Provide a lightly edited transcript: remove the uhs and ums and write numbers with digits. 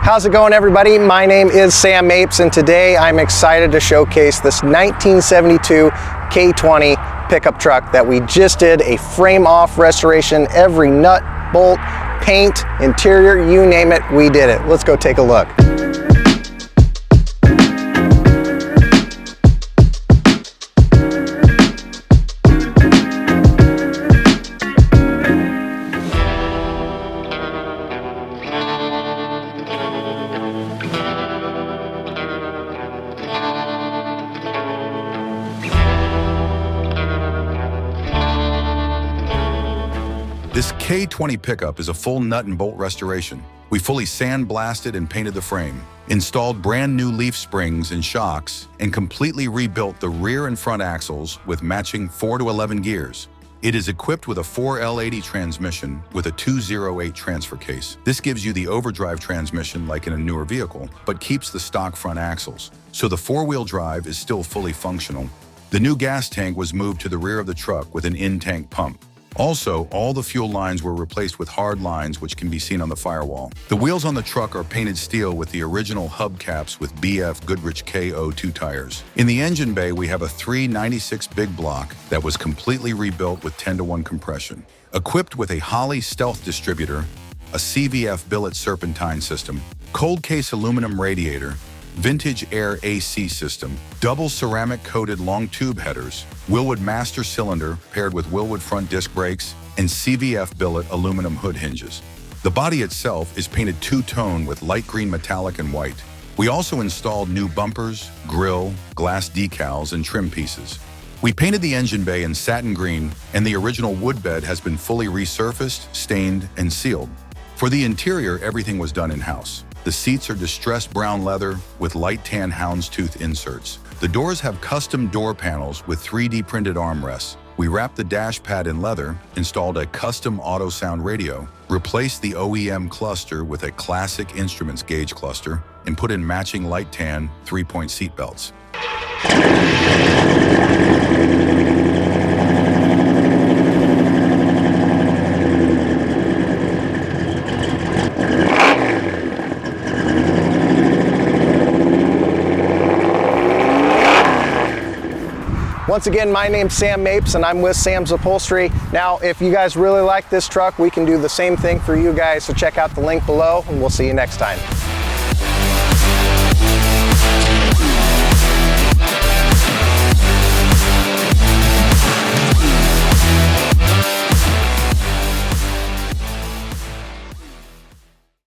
How's it going, everybody? My name is Sam Mapes, and today I'm excited to showcase this 1972 K20 pickup truck that we just did a frame-off restoration. Every nut, bolt, paint, interior, you name it, we did it. Let's go take a look. This K20 pickup is a full nut and bolt restoration. We fully sandblasted and painted the frame, installed brand new leaf springs and shocks, and completely rebuilt the rear and front axles with matching 4 to 11 gears. It is equipped with a 4L80 transmission with a 208 transfer case. This gives you the overdrive transmission like in a newer vehicle, but keeps the stock front axles. So the four-wheel drive is still fully functional. The new gas tank was moved to the rear of the truck with an in-tank pump. Also, all the fuel lines were replaced with hard lines, which can be seen on the firewall. The wheels on the truck are painted steel with the original hubcaps with BF Goodrich K02 tires. In the engine bay, we have a 396 big block that was completely rebuilt with 10-to-1 compression. Equipped with a Holley stealth distributor, a CVF billet serpentine system, cold case aluminum radiator, vintage air AC system, double ceramic coated long tube headers, Wilwood master cylinder paired with Wilwood front disc brakes, and CVF billet aluminum hood hinges. The body itself is painted two-tone with light green metallic and white. We also installed new bumpers, grille, glass decals, and trim pieces. We painted the engine bay in satin green, and the original wood bed has been fully resurfaced, stained, and sealed. For the interior, everything was done in-house. The seats are distressed brown leather with light tan houndstooth inserts. The doors have custom door panels with 3D printed armrests. We wrapped the dash pad in leather, installed a custom auto sound radio, replaced the OEM cluster with a classic instruments gauge cluster, and put in matching light tan 3-point seat belts. Once again, my name's Sam Mapes, and I'm with Sam's Upholstery. Now, if you guys really like this truck, we can do the same thing for you guys, so check out the link below, and we'll see you next time.